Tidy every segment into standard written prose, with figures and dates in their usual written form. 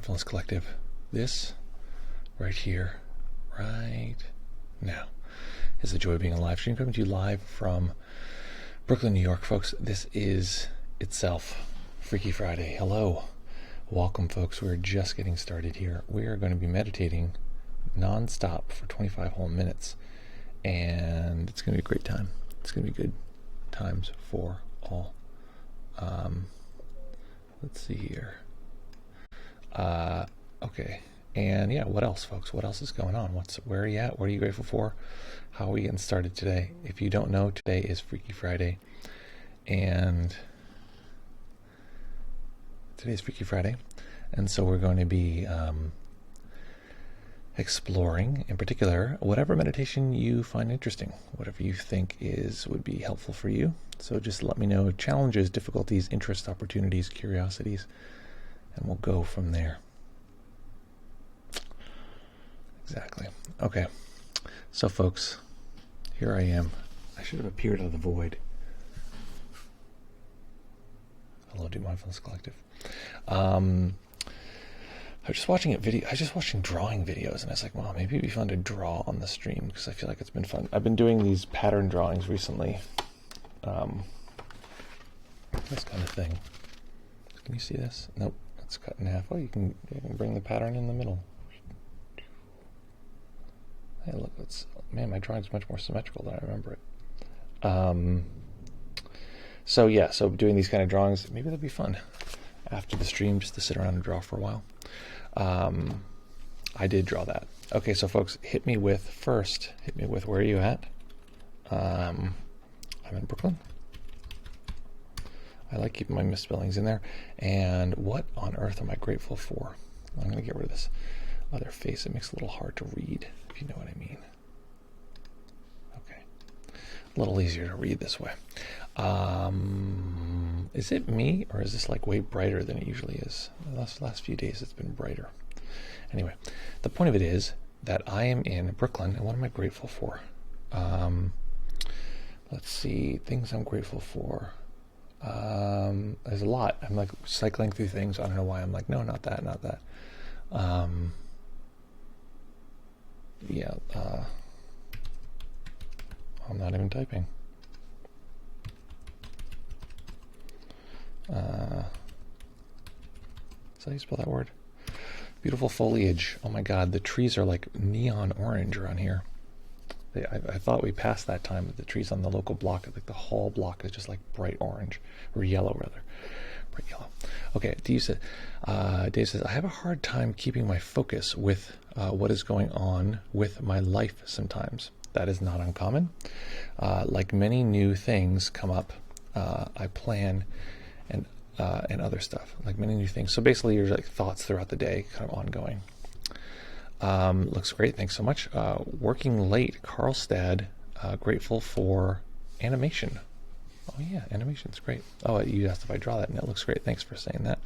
Mindfulness Collective. This, right here, right now, is the joy of being a live stream. Coming to you live from Brooklyn, New York, folks. This is itself Freaky Friday. Hello. Welcome, folks. We're just getting started here. We are going to be meditating non-stop for 25 whole minutes. And it's going to be a great time. It's going to be good times for all. Let's see here. Okay. And yeah, what else, folks? What else is going on? Where are you at? What are you grateful for? How are we getting started today? If you don't know, today is Freaky Friday. And today's Freaky Friday. And so we're going to be exploring, in particular, whatever meditation you find interesting, whatever you think would be helpful for you. So just let me know challenges, difficulties, interests, opportunities, curiosities, and we'll go from there. Exactly. Okay. So, folks, here I am. I should have appeared out of the void. Hello, Do Mindfulness Collective. I was just watching drawing videos, and I was like, wow, maybe it'd be fun to draw on the stream, because I feel like it's been fun. I've been doing these pattern drawings recently. This kind of thing. Can you see this? Nope, it's cut in half. Oh, you can bring the pattern in the middle. Hey, look, my drawing's much more symmetrical than I remember it. So doing these kind of drawings, maybe that'd be fun after the stream, just to sit around and draw for a while. I did draw that. Okay, so folks, hit me with where are you at? I'm in Brooklyn. I like keeping my misspellings in there. And what on earth am I grateful for? I'm going to get rid of this other face. It makes it a little hard to read, if you know what I mean. Okay. A little easier to read this way. Is it me, or is this like way brighter than it usually is? The last few days it's been brighter. Anyway, the point of it is that I am in Brooklyn, and what am I grateful for? Let's see, things I'm grateful for. There's a lot. I'm like cycling through things. I don't know why I'm like, no, not that. I'm not even typing. Is that how you spell that word? Beautiful foliage. Oh my God, the trees are like neon orange around here. I thought we passed that time, but the trees on the local block, like the whole block, is just like bright orange, or yellow rather. Bright yellow. Okay, Dave says, I have a hard time keeping my focus with what is going on with my life sometimes. That is not uncommon. Like many new things come up, I plan and other stuff, like many new things. So basically, there's like thoughts throughout the day, kind of ongoing. Looks great. Thanks so much. Working late, Karlstad, grateful for animation. Oh yeah, animation's great. Oh, you asked if I draw that, and it looks great. Thanks for saying that.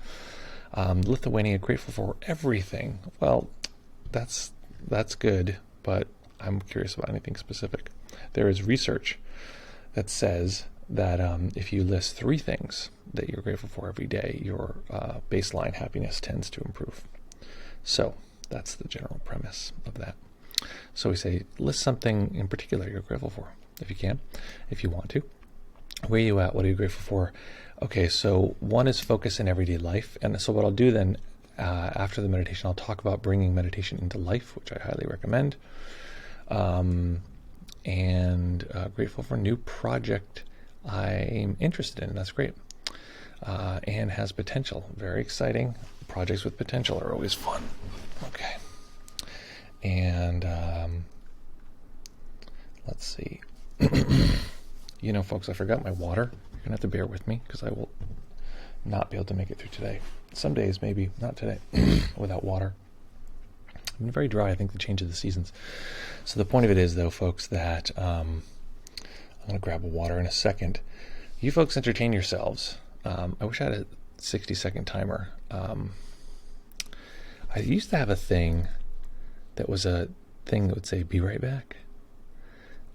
Lithuania, grateful for everything. Well, that's good, but I'm curious about anything specific. There is research that says that if you list 3 things that you're grateful for every day, your baseline happiness tends to improve. So that's the general premise of that. So we say, list something in particular you're grateful for, if you can, if you want to. Where are you at? What are you grateful for? Okay, so one is focus in everyday life. And so what I'll do then, after the meditation, I'll talk about bringing meditation into life, which I highly recommend. And grateful for a new project I'm interested in. That's great. And has potential. Very exciting. Projects with potential are always fun. Okay. And let's see. You know, folks, I forgot my water. You're going to have to bear with me, because I will not be able to make it through today. Some days, maybe, not today, without water. I've been very dry, I think, the change of the seasons. So the point of it is, though, folks, that I'm going to grab a water in a second. You folks entertain yourselves. I wish I had a 60-second timer. I used to have a thing that was a thing that would say, be right back.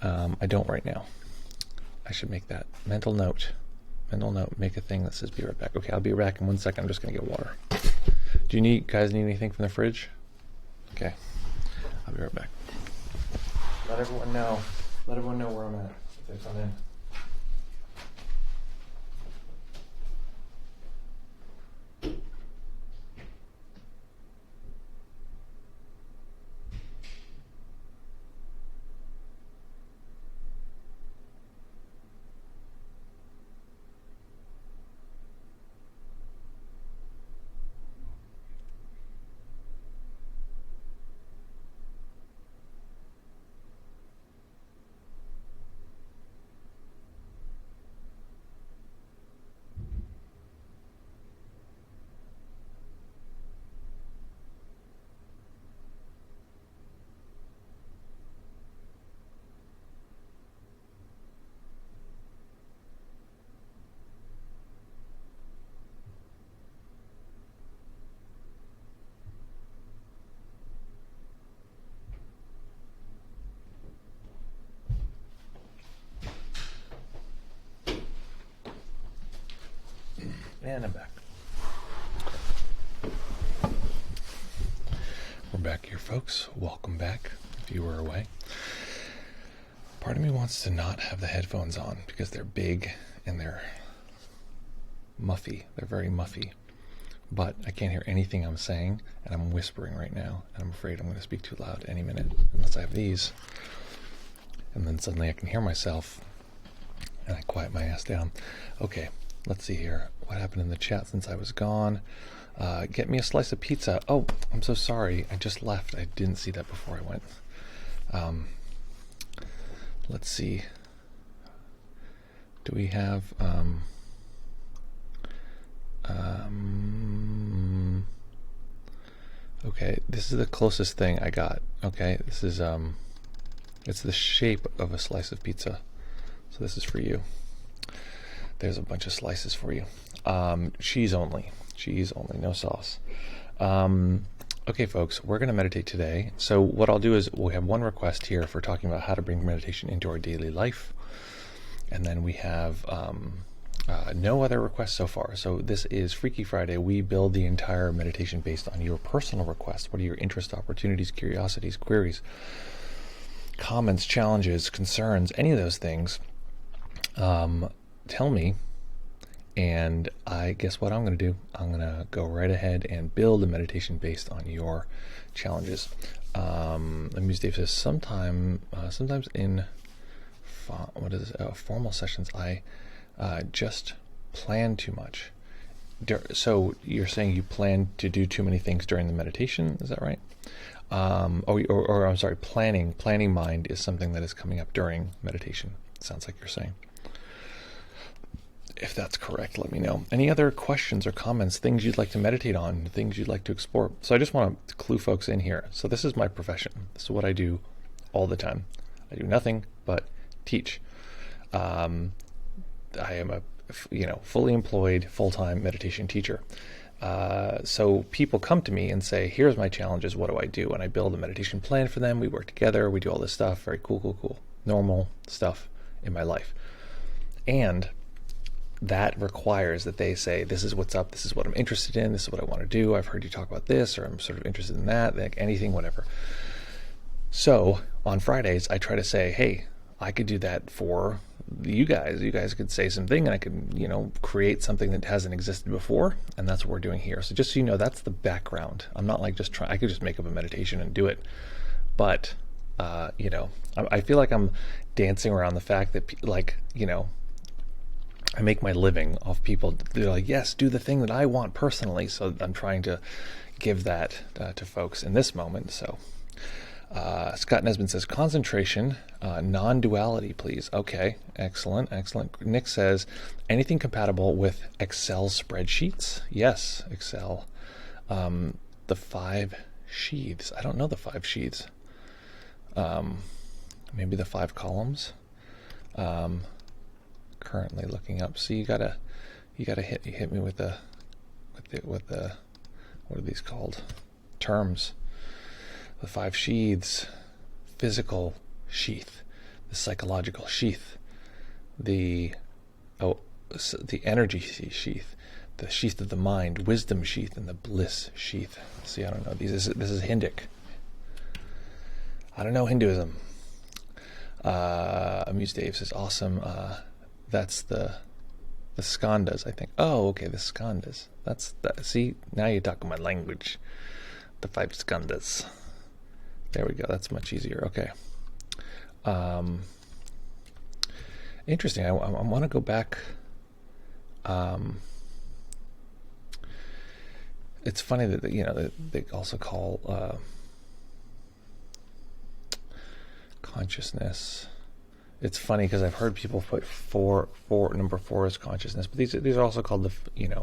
I don't right now. I should make that mental note, make a thing that says be right back. Okay, I'll be back in 1 second. I'm just going to get water. Do you guys need anything from the fridge? Okay, I'll be right back. Let everyone know where I'm at if they come in. And I'm back. We're back here, folks. Welcome back, if you were away. Part of me wants to not have the headphones on because they're big and they're muffy. They're very muffy. But I can't hear anything I'm saying, and I'm whispering right now, and I'm afraid I'm going to speak too loud any minute, unless I have these. And then suddenly I can hear myself, and I quiet my ass down. Okay. Let's see here. What happened in the chat since I was gone? Get me a slice of pizza. Oh, I'm so sorry. I just left. I didn't see that before I went. Let's see. Do we have... okay, this is the closest thing I got. Okay, this is... it's the shape of a slice of pizza. So this is for you. There's a bunch of slices for you. Cheese only, no sauce. Okay, folks, we're going to meditate today. So what I'll do is we have one request here for talking about how to bring meditation into our daily life. And then we have no other requests so far. So this is Freaky Friday. We build the entire meditation based on your personal requests. What are your interests, opportunities, curiosities, queries, comments, challenges, concerns, any of those things? Tell me, and I guess what I'm going to do. I'm going to go right ahead and build a meditation based on your challenges. Dave says sometimes in formal sessions I just plan too much. So you're saying you plan to do too many things during the meditation? Is that right? Or I'm sorry, planning mind is something that is coming up during meditation. Sounds like you're saying. If that's correct, let me know. Any other questions or comments, things you'd like to meditate on, things you'd like to explore? So I just want to clue folks in here. So this is my profession. This is what I do all the time. I do nothing but teach. I am a fully employed, full-time meditation teacher. So people come to me and say, here's my challenges, what do I do? And I build a meditation plan for them. We work together. We do all this stuff. Very cool. Normal stuff in my life. And that requires that they say, this is what's up, this is what I'm interested in, this is what I want to do, I've heard you talk about this, or I'm sort of interested in that, like anything, whatever. So on Fridays, I try to say, hey, I could do that for you guys. You guys could say something, and I could, create something that hasn't existed before, and that's what we're doing here. So just so you know, that's the background. I'm not like I could just make up a meditation and do it. But, I feel like I'm dancing around the fact that, I make my living off people. They're like, yes, do the thing that I want personally. So I'm trying to give that to folks in this moment. So Scott Nesbitt says, concentration, non-duality, please. Okay, excellent. Nick says, anything compatible with Excel spreadsheets? Yes, Excel. The 5 sheaths. I don't know the 5 sheaths. Maybe the 5 columns. Currently looking up. So you gotta hit me with the what are these called? Terms. The 5 sheaths, physical sheath, the psychological sheath, the energy sheath, the sheath of the mind, wisdom sheath, and the bliss sheath. See, I don't know. This is Hindic. I don't know Hinduism. Amuse Dave says, awesome. That's the skandhas, I think. Oh, okay, the skandhas. That's that. See, now you're talking my language. The 5 skandhas. There we go. That's much easier. Okay. Interesting. I want to go back. It's funny that they also call consciousness. It's funny because I've heard people put number 4 as consciousness, but these are also called wait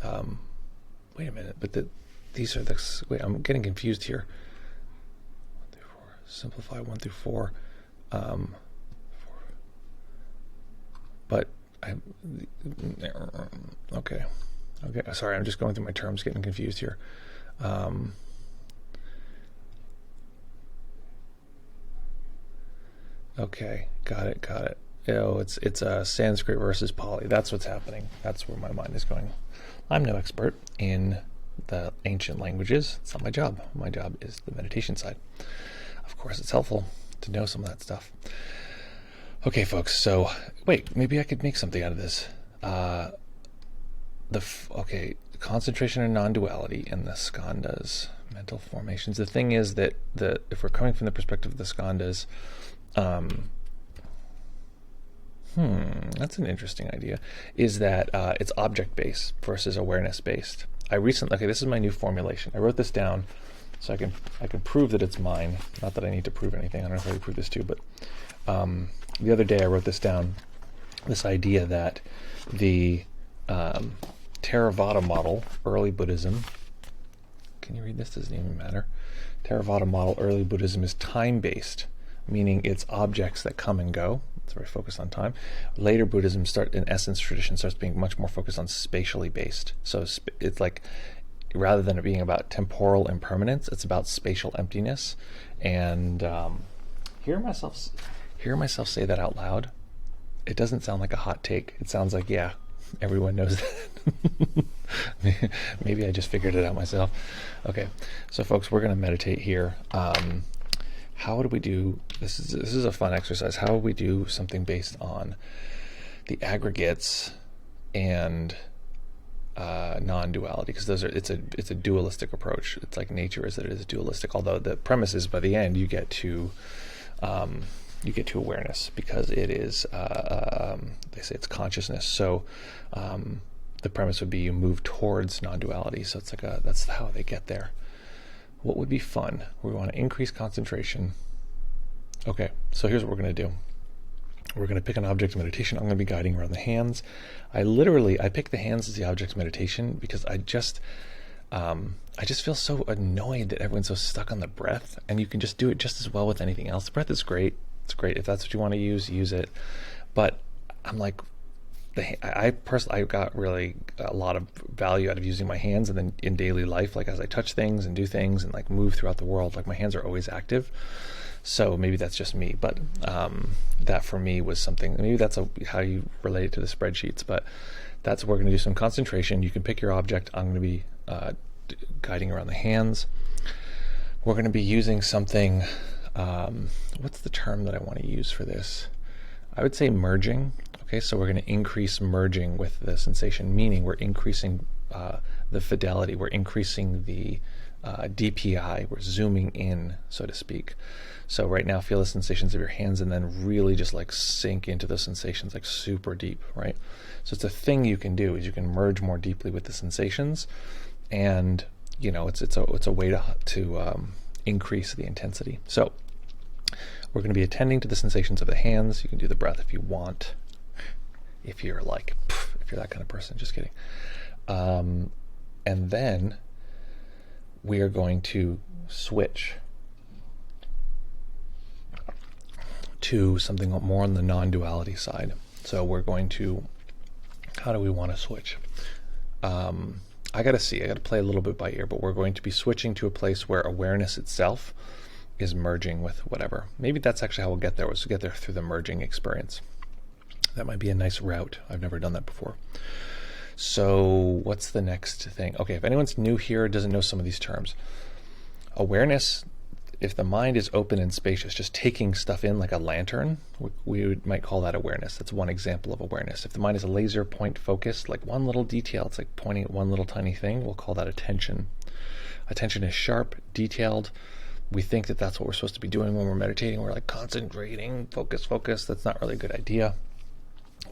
a minute, but these are the, wait, I'm getting confused here. 1 through 4, simplify 1 through 4. 4. But okay, sorry, I'm just going through my terms, getting confused here. Okay, got it. Oh, it's Sanskrit versus Pali. That's what's happening. That's where my mind is going. I'm no expert in the ancient languages. It's not my job. My job is the meditation side. Of course, it's helpful to know some of that stuff. Okay, folks. So, wait, maybe I could make something out of this. Okay, concentration and non-duality and the skandhas, mental formations. The thing is that if we're coming from the perspective of the skandhas, that's an interesting idea, is that it's object-based versus awareness-based. Okay, this is my new formulation. I wrote this down so I can prove that it's mine. Not that I need to prove anything. I don't know if I can prove this too, but the other day I wrote this down, this idea that the Theravada model, early Buddhism, can you read this? Doesn't even matter. Theravada model, early Buddhism, is time-based, meaning it's objects that come and go. It's very focused on time. Later Buddhism tradition starts being much more focused on spatially based. So it's like, rather than it being about temporal impermanence, it's about spatial emptiness. And hearing myself say that out loud, it doesn't sound like a hot take. It sounds like, yeah, everyone knows that. Maybe I just figured it out myself. Okay, so folks, we're going to meditate here. How do we do this? Is a fun exercise. How do we do something based on the aggregates and non-duality? Because it's a dualistic approach. It's like nature is that it is dualistic. Although the premise is, by the end you get to awareness, because it is they say it's consciousness. So the premise would be you move towards non-duality. So it's like that's how they get there. What would be fun? We want to increase concentration. Okay, so here's what we're going to do. We're going to pick an object of meditation. I'm going to be guiding around the hands. I pick the hands as the object of meditation because I just feel so annoyed that everyone's so stuck on the breath, and you can just do it just as well with anything else. The breath is great. It's great. If that's what you want to use it. But I'm like, I personally got really a lot of value out of using my hands, and then in daily life, like as I touch things and do things and like move throughout the world, like my hands are always active. So maybe that's just me, but that for me was something. Maybe that's how you relate it to the spreadsheets, but we're going to do some concentration. You can pick your object. I'm going to be guiding around the hands. We're going to be using something. What's the term that I want to use for this? I would say merging. Okay, so we're going to increase merging with the sensation, meaning we're increasing the fidelity, we're increasing the DPI, we're zooming in, so to speak. So right now, feel the sensations of your hands and then really just like sink into those sensations like super deep, right? So it's a thing you can do, is you can merge more deeply with the sensations, and it's a way to increase the intensity. So we're going to be attending to the sensations of the hands. You can do the breath if you want. If you're that kind of person, just kidding. And then we are going to switch to something more on the non-duality side. So we're going to, how do we want to switch? I got to play a little bit by ear, but we're going to be switching to a place where awareness itself is merging with whatever. Maybe that's actually how we'll get there, was to get there through the merging experience. That might be a nice route. I've never done that before. So what's the next thing? Okay, if anyone's new here, doesn't know some of these terms. Awareness, if the mind is open and spacious, just taking stuff in like a lantern, might call that awareness. That's one example of awareness. If the mind is a laser point focused, like one little detail, it's like pointing at one little tiny thing, we'll call that attention. Attention is sharp, detailed. We think that that's what we're supposed to be doing when we're meditating. We're like concentrating, focus, focus. That's not really a good idea.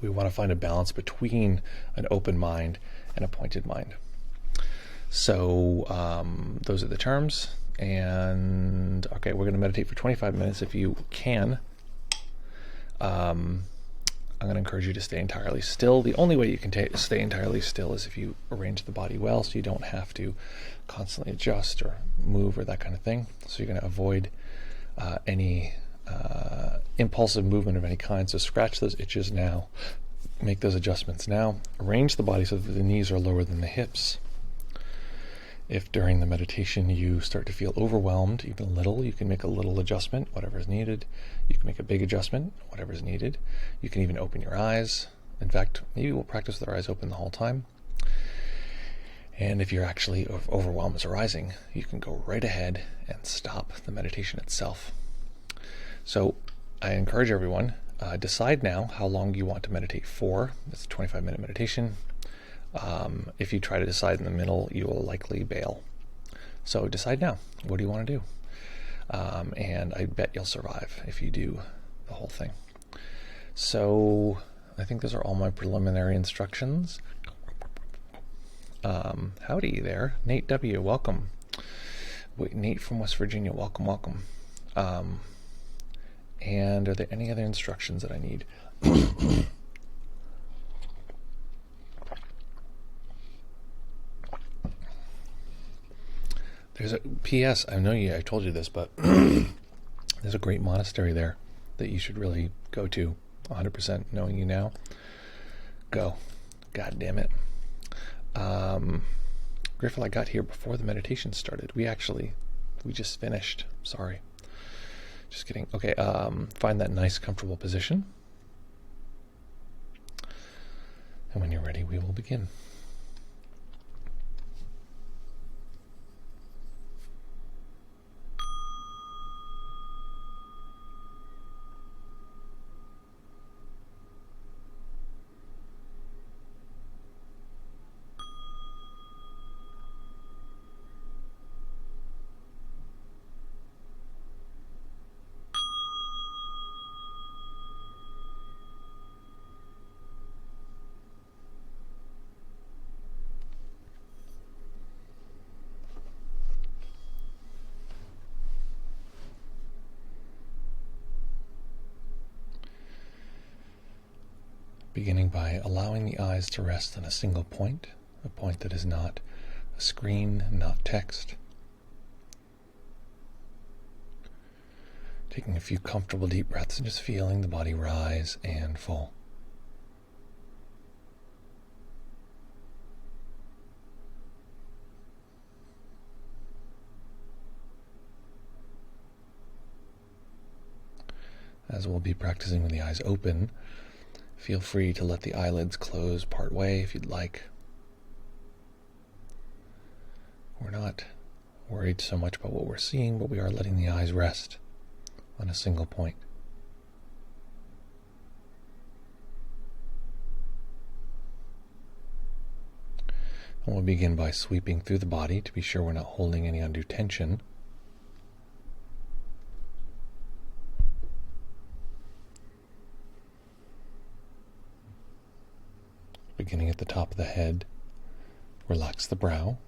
We want to find a balance between an open mind and a pointed mind. So those are the terms. And okay, we're going to meditate for 25 minutes if you can. I'm going to encourage you to stay entirely still. The only way you can stay entirely still is if you arrange the body well, so you don't have to constantly adjust or move or that kind of thing. So you're going to avoid any impulsive movement of any kind. So scratch those itches now. Make those adjustments now. Arrange the body so that the knees are lower than the hips. If during the meditation you start to feel overwhelmed, even a little, you can make a little adjustment, whatever is needed. You can make a big adjustment, whatever is needed. You can even open your eyes. In fact, maybe we'll practice with our eyes open the whole time. And if you're actually overwhelmed is arising, you can go right ahead and stop the meditation itself. So I encourage everyone, decide now how long you want to meditate for. It's a 25-minute meditation. If you try to decide in the middle, you will likely bail. So decide now. What do you want to do? And I bet you'll survive if you do the whole thing. So I think those are all my preliminary instructions. Howdy there. Nate W., welcome. Wait, Nate from West Virginia, welcome, welcome. And are there any other instructions that I need? There's a P.S. I know I told you this, but there's a great monastery there that you should really go to. 100% knowing you now. Go. God damn it. Griffith, I got here before the meditation started. We just finished. Sorry. Just kidding. Okay, find that nice, comfortable position. And when you're ready, we will begin. Beginning by allowing the eyes to rest on a single point, a point that is not a screen, not text. Taking a few comfortable deep breaths and just feeling the body rise and fall. As we'll be practicing with the eyes open, feel free to let the eyelids close part way if you'd like. We're not worried so much about what we're seeing, but we are letting the eyes rest on a single point. And we'll begin by sweeping through the body to be sure we're not holding any undue tension. Beginning at the top of the head, relax the brow.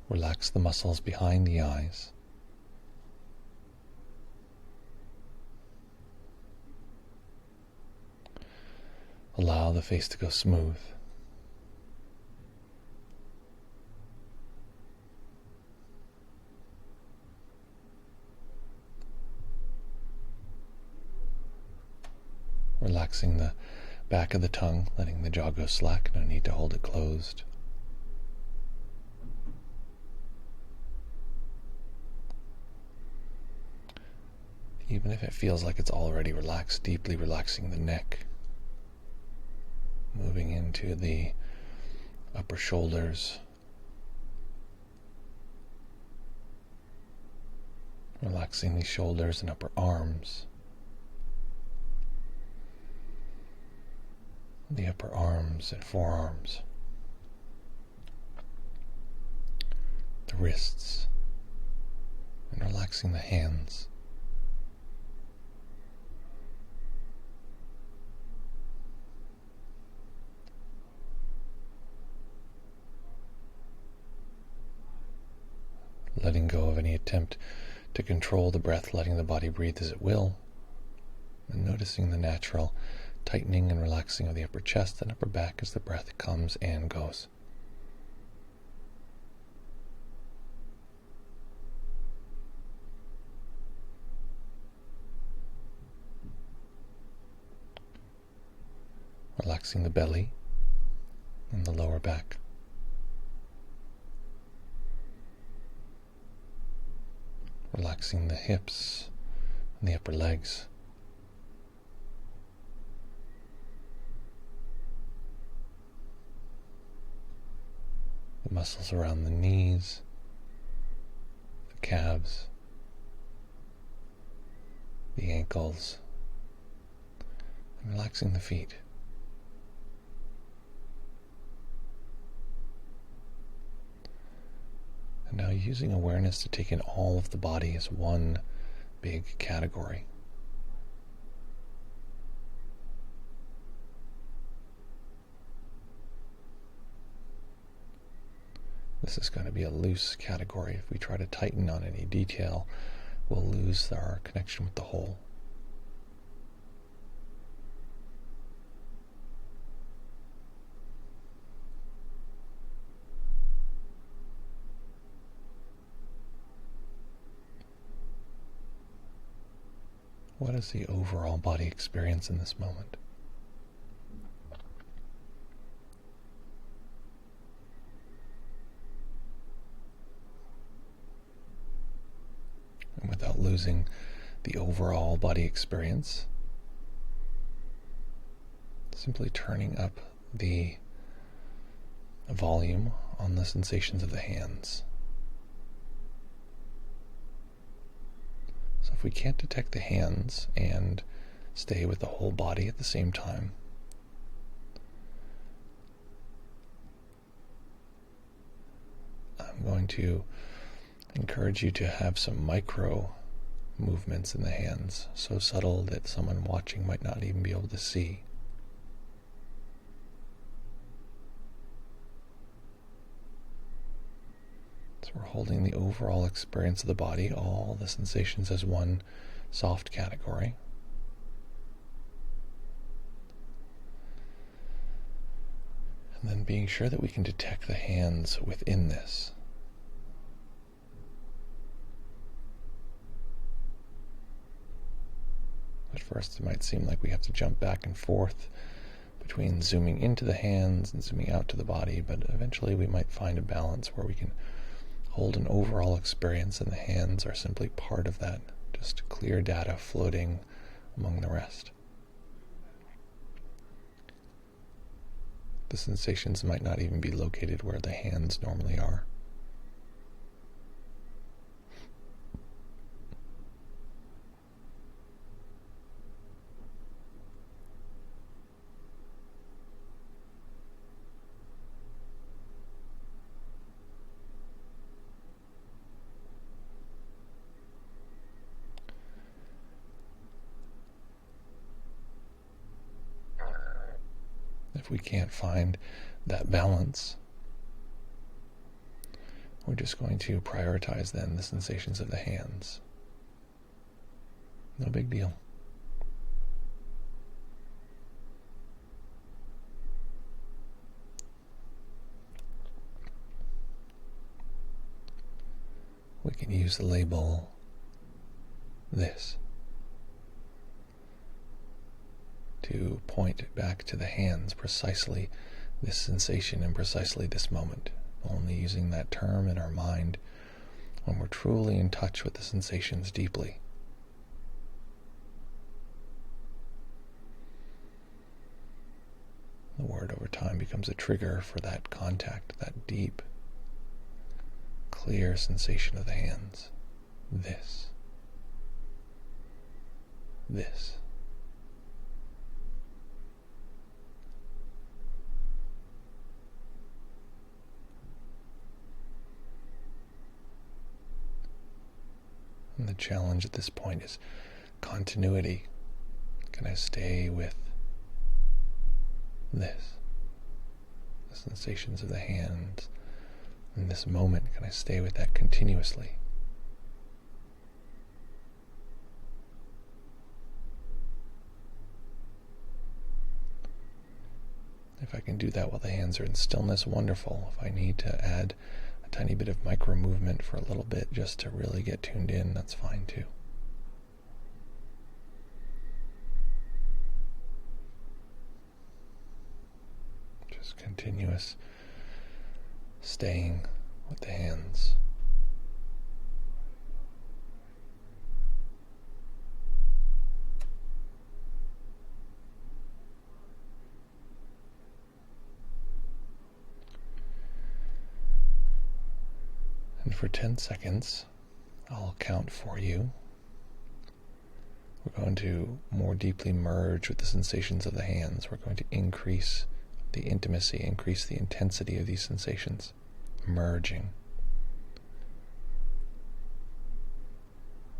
Relax the muscles behind the eyes. Allow the face to go smooth. Relaxing the back of the tongue, letting the jaw go slack, no need to hold it closed. Even if it feels like it's already relaxed, deeply relaxing the neck, moving into the upper shoulders, relaxing the shoulders and upper arms, the upper arms and forearms, the wrists, and relaxing the hands. Letting go of any attempt to control the breath, letting the body breathe as it will, and noticing the natural tightening and relaxing of the upper chest and upper back as the breath comes and goes. Relaxing the belly and the lower back. Relaxing the hips and the upper legs. The muscles around the knees, the calves, the ankles, and relaxing the feet. And now using awareness to take in all of the body as one big category. This is going to be a loose category. If we try to tighten on any detail, we'll lose our connection with the whole. What is the overall body experience in this moment? And without losing the overall body experience, simply turning up the volume on the sensations of the hands. So if we can't detect the hands and stay with the whole body at the same time, I'm going to encourage you to have some micro movements in the hands, so subtle that someone watching might not even be able to see. So we're holding the overall experience of the body, all the sensations as one soft category. And then being sure that we can detect the hands within this. At first it might seem like we have to jump back and forth between zooming into the hands and zooming out to the body, but eventually we might find a balance where we can hold an overall experience and the hands are simply part of that, just clear data floating among the rest. The sensations might not even be located where the hands normally are. If we can't find that balance, we're just going to prioritize then the sensations of the hands. No big deal. We can use the label this to point back to the hands, precisely this sensation and precisely this moment, only using that term in our mind when we're truly in touch with the sensations deeply. The word over time becomes a trigger for that contact, that deep, clear sensation of the hands. This. This. And the challenge at this point is continuity. Can I stay with this? The sensations of the hands in this moment, can I stay with that continuously? If I can do that while the hands are in stillness, wonderful. If I need to add a tiny bit of micro movement for a little bit just to really get tuned in, that's fine too. Just continuous staying with the hands. And for 10 seconds, I'll count for you. We're going to more deeply merge with the sensations of the hands. We're going to increase the intimacy, increase the intensity of these sensations. Merging.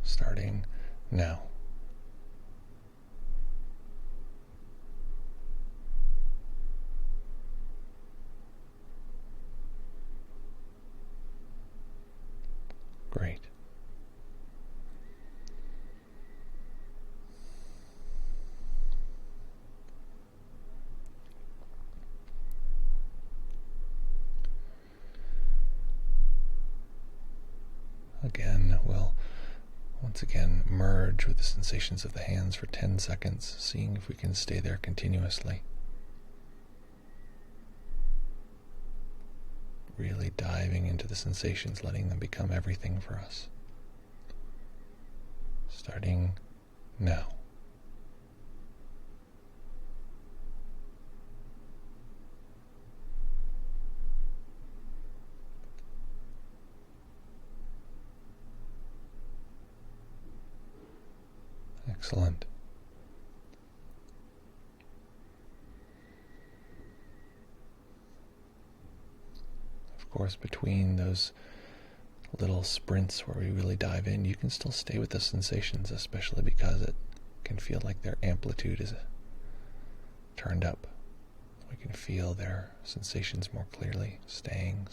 Starting now. Great. Again, we'll once again merge with the sensations of the hands for 10 seconds, seeing if we can stay there continuously. Really diving into the sensations, letting them become everything for us. Starting now. Excellent. Of course, between those little sprints where we really dive in, you can still stay with the sensations, especially because it can feel like their amplitude is turned up. We can feel their sensations more clearly, staying.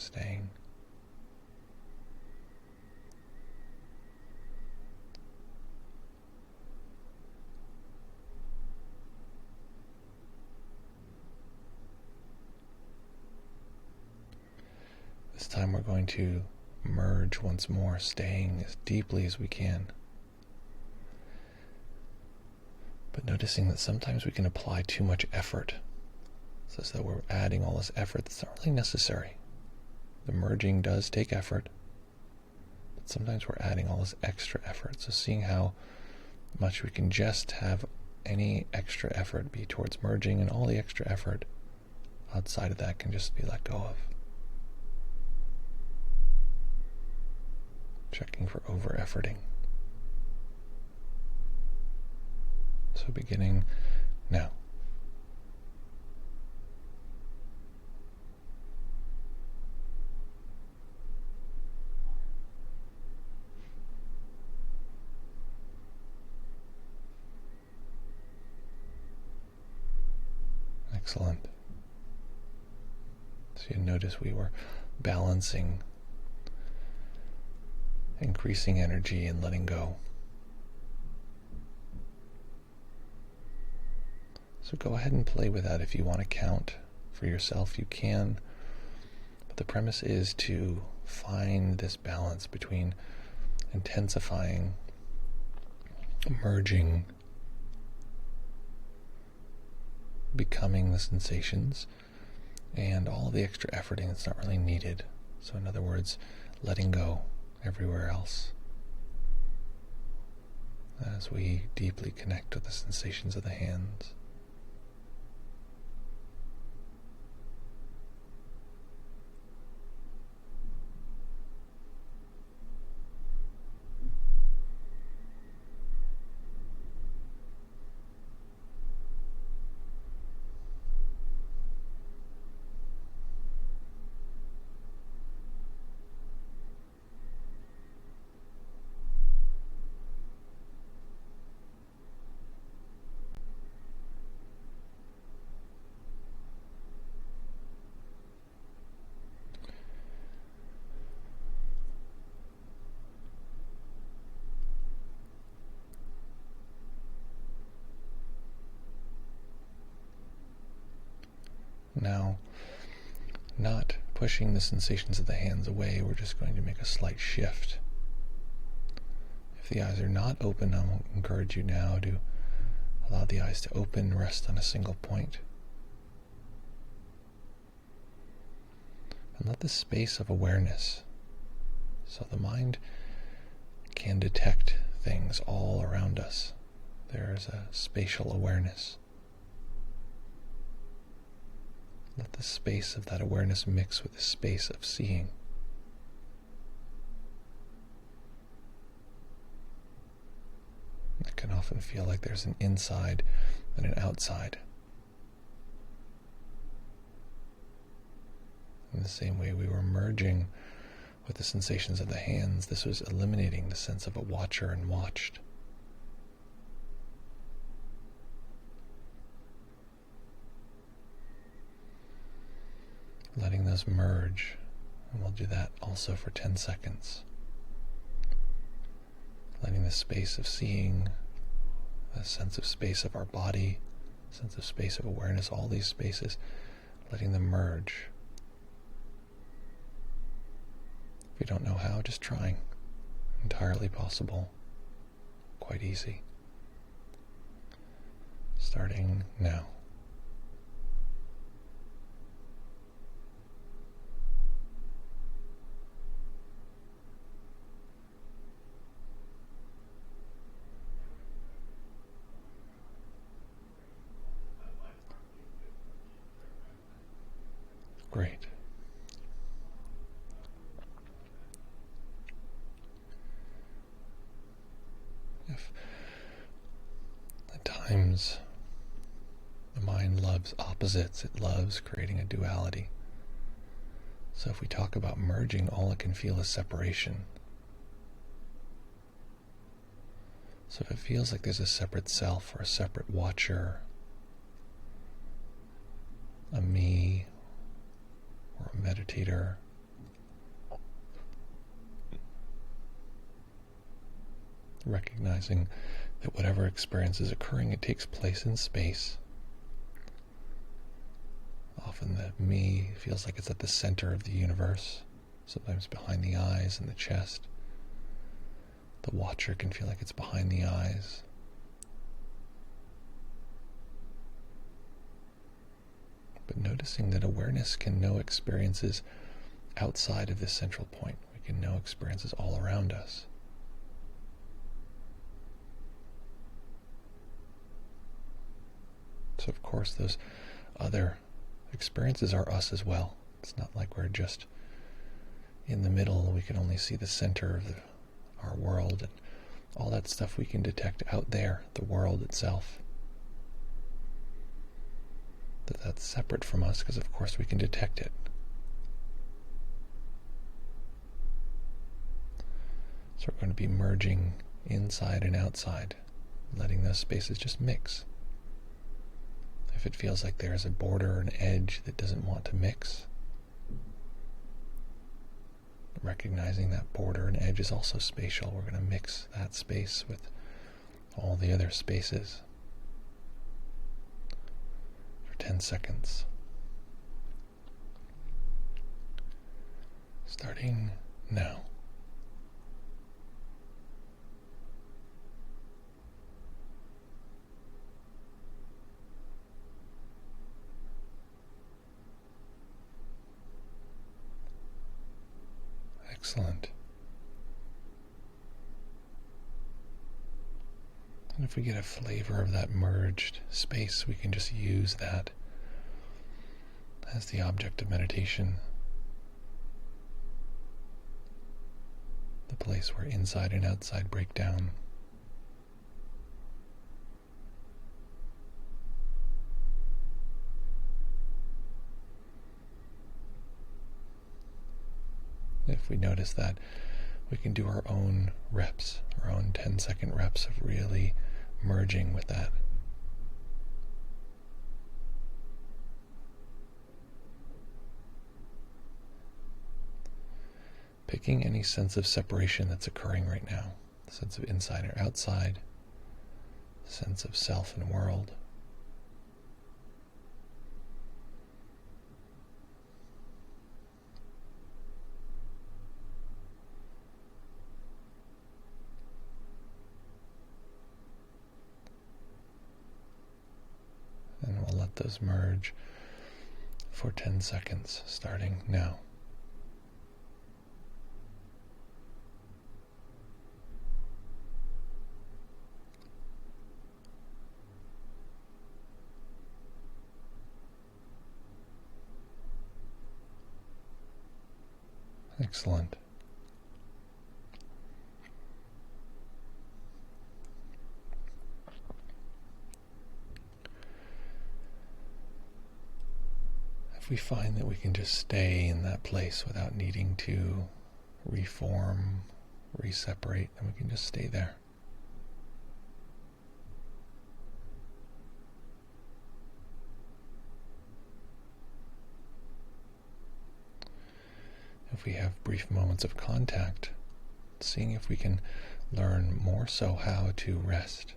This time we're going to merge once more, staying as deeply as we can. But noticing that sometimes we can apply too much effort. It's as though we're adding all this effort that's not really necessary. The merging does take effort, but sometimes we're adding all this extra effort. So seeing how much we can just have any extra effort be towards merging, and all the extra effort outside of that can just be let go of. Checking for over-efforting. So beginning now. Excellent. So you notice we were balancing, increasing energy and letting go. So go ahead and play with that. If you want to count for yourself, you can. But the premise is to find this balance between intensifying, merging, becoming the sensations, and all the extra efforting that's not really needed. So in other words, letting go everywhere else as we deeply connect with the sensations of the hands. now, not pushing the sensations of the hands away, we're just going to make a slight shift. If the eyes are not open, I'll encourage you now to allow the eyes to open, rest on a single point. And let the space of awareness, so the mind can detect things all around us. There's a spatial awareness. Let the space of that awareness mix with the space of seeing. It can often feel like there's an inside and an outside. In the same way we were merging with the sensations of the hands, this was eliminating the sense of a watcher and watched. Letting those merge, and we'll do that also for 10 seconds. Letting the space of seeing, the sense of space of our body, sense of space of awareness, all these spaces, letting them merge. If you don't know how, just trying. Entirely possible. Quite easy. Starting now. Great. If at times the mind loves opposites, it loves creating a duality. So if we talk about merging, all it can feel is separation. So if it feels like there's a separate self or a separate watcher, a me or a meditator, recognizing that whatever experience is occurring, it takes place in space. Often the me feels like it's at the center of the universe, sometimes behind the eyes and the chest. The watcher can feel like it's behind the eyes. But noticing that awareness can know experiences outside of this central point. We can know experiences all around us. So of course those other experiences are us as well. It's not like we're just in the middle. We can only see the center of our world, and all that stuff we can detect out there, the world itself. That's separate from us, because of course we can detect it. So we're going to be merging inside and outside, letting those spaces just mix. If it feels like there's a border, an edge that doesn't want to mix, recognizing that border and edge is also spatial. We're going to mix that space with all the other spaces. 10 seconds. Starting now. Excellent. And if we get a flavor of that merged space, we can just use that as the object of meditation. The place where inside and outside break down. If we notice that, we can do our own reps, our own 10-second reps of really merging with that. Picking any sense of separation that's occurring right now, the sense of inside or outside, the sense of self and world. let those merge for 10 seconds, starting now. Excellent. If we find that we can just stay in that place without needing to reform, reseparate, then we can just stay there. If we have brief moments of contact, seeing if we can learn more so how to rest.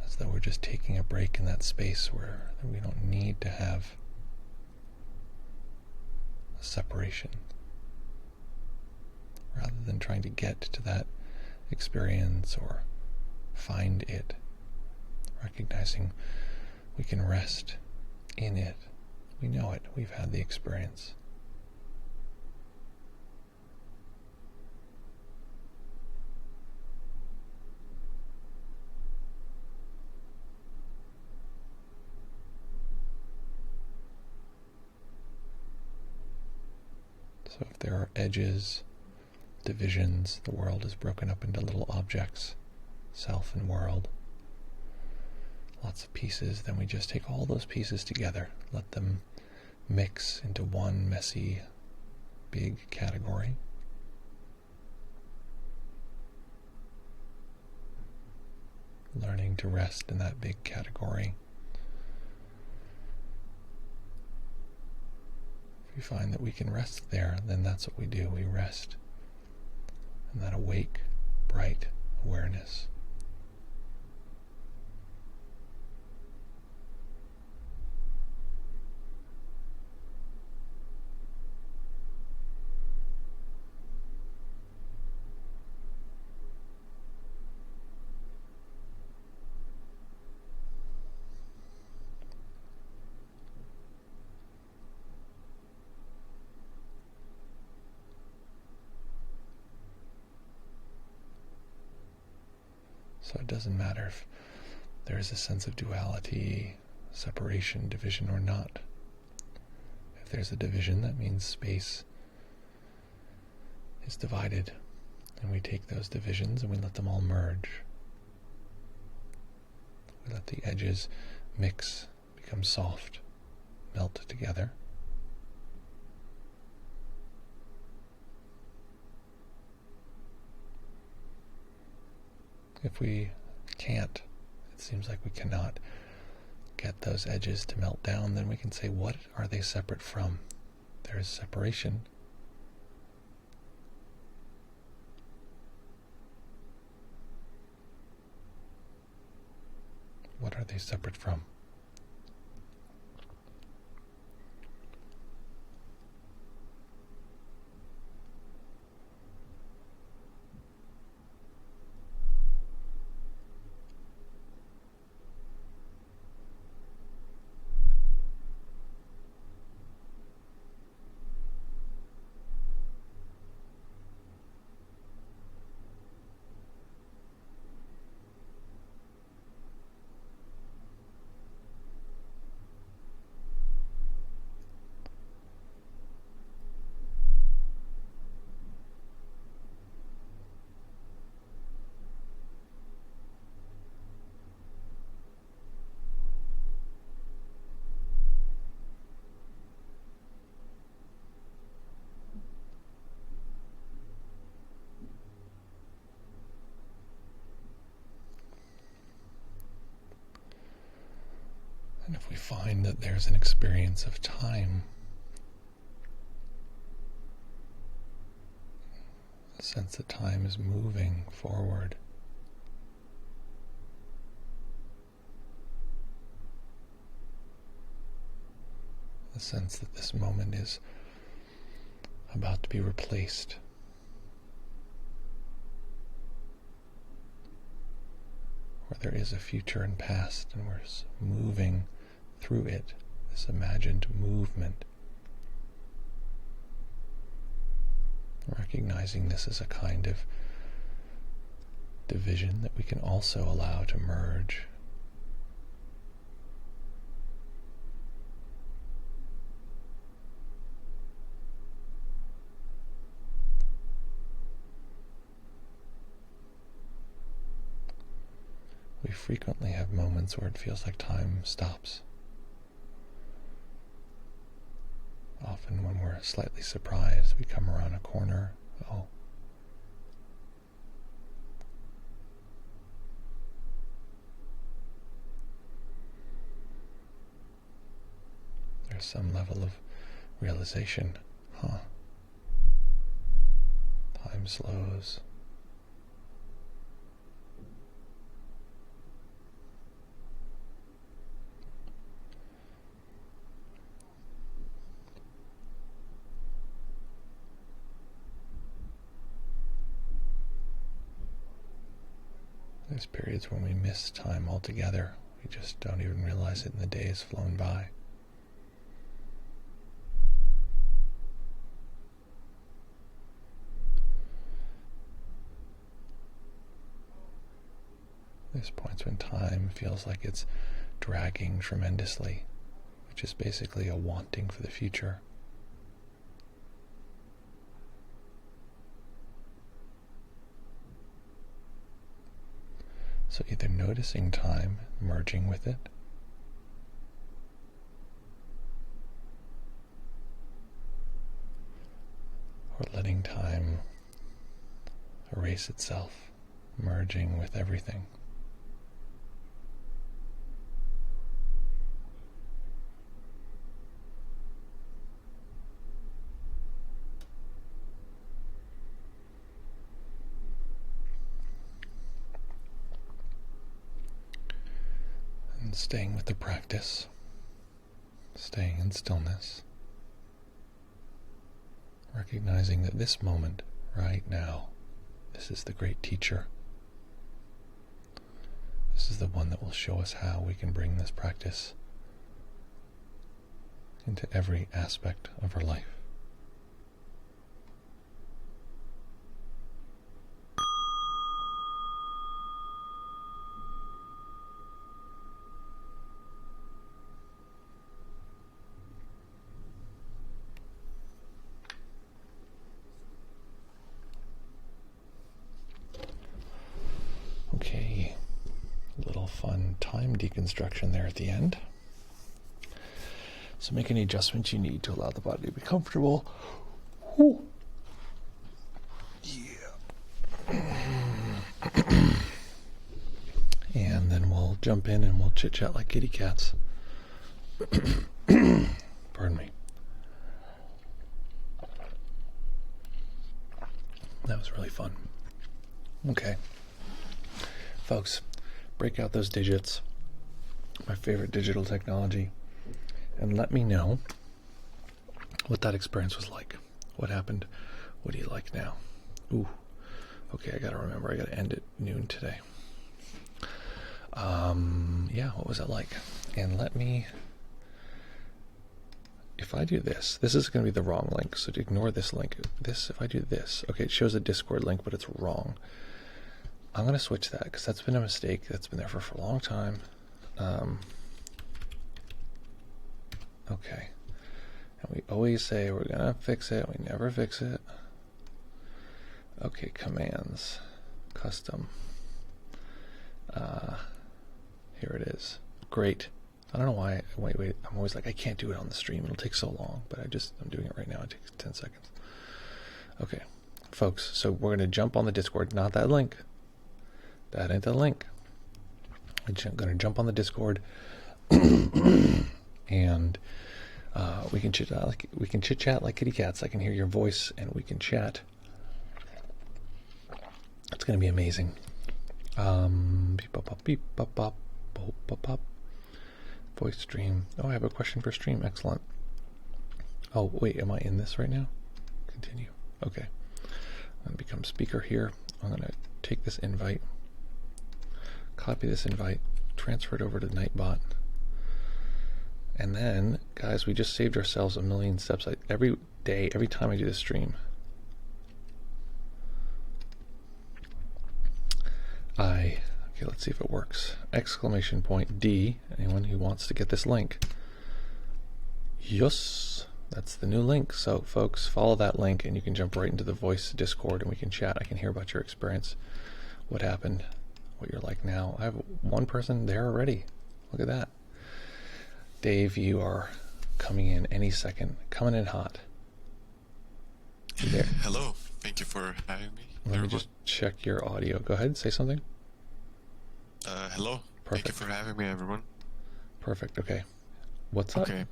As though we're just taking a break in that space where we don't need to have a separation. Rather than trying to get to that experience or find it, recognizing we can rest in it. We know it. We've had the experience. So if there are edges, divisions, the world is broken up into little objects, self and world, lots of pieces, then we just take all those pieces together, let them mix into one messy, big category. Learning to rest in that big category. If we find that we can rest there, then that's what we do. We rest in that awake, bright awareness. So it doesn't matter if there is a sense of duality, separation, division or not. If there's a division, that means space is divided, and we take those divisions and we let them all merge. We let the edges mix, become soft, melt together. If we can't, it seems like we cannot get those edges to melt down, then we can say, what are they separate from? There is separation. What are they separate from? And if we find that there's an experience of time, a sense that time is moving forward, the sense that this moment is about to be replaced, where there is a future and past, and we're moving through it, this imagined movement. Recognizing this as a kind of division that we can also allow to merge. We frequently have moments where it feels like time stops. Often when we're slightly surprised, we come around a corner. Oh. There's some level of realization. Time slows. There's periods when we miss time altogether. We just don't even realize it, and the day has flown by. There's points when time feels like it's dragging tremendously, which is basically a wanting for the future. So either noticing time, merging with it, or letting time erase itself, merging with everything. And staying with the practice, staying in stillness, recognizing that this moment, right now, this is the great teacher. This is the one that will show us how we can bring this practice into every aspect of our life. Okay, a little fun time deconstruction there at the end. So make any adjustments you need to allow the body to be comfortable. Whew. Yeah. And then we'll jump in and we'll chit-chat like kitty cats. Pardon me. That was really fun. Okay. Folks, break out those digits, my favorite digital technology, and let me know what that experience was like. What happened? What do you like now? Ooh, okay, I gotta remember, I gotta end at noon today. Yeah, what was it like? And let me, if I do this is gonna be the wrong link, so ignore this link. If I do this, okay, it shows a Discord link, but it's wrong. I'm going to switch that because that's been a mistake. That's been there for a long time. Okay. And we always say we're going to fix it. We never fix it. Okay, commands. Custom. Here it is. Great. I don't know why. Wait. I'm always like, I can't do it on the stream. It'll take so long. But I'm doing it right now. It takes 10 seconds. Okay. Folks, so we're going to jump on the Discord. Not that link. That ain't the link. I'm going to jump on the Discord, and we can chit chat like kitty cats. I can hear your voice, and we can chat. It's going to be amazing. Beep pop beep pop pop pop. Voice stream. Oh, I have a question for stream. Excellent. Oh wait, am I in this right now? Continue. Okay. I'm going to become speaker here. I'm going to take this invite. Copy this invite, transfer it over to Nightbot. And then, guys, we just saved ourselves 1 million steps. Every day, every time I do this stream, okay, let's see if it works. Exclamation point D, anyone who wants to get this link. Yes, that's the new link. So folks, follow that link and you can jump right into the voice Discord and we can chat. I can hear about your experience, what happened, what you're like now. I have one person there already. Look at that. Dave, you are coming in any second. Coming in hot. You there? Hello. Thank you for having me. Let me just check your audio. Go ahead, say something. Hello. Perfect. Thank you for having me, everyone. Perfect. Okay. What's up? Okay.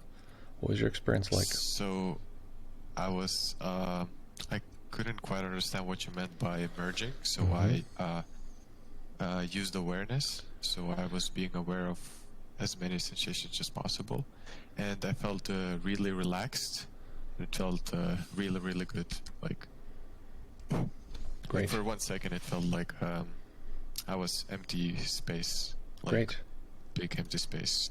What was your experience like? So, I couldn't quite understand what you meant by merging. So I used awareness. So I was being aware of as many sensations as possible, and I felt really relaxed. It felt really, really good. Like Great. For 1 second, it felt like I was empty space. Like Great. Big empty space.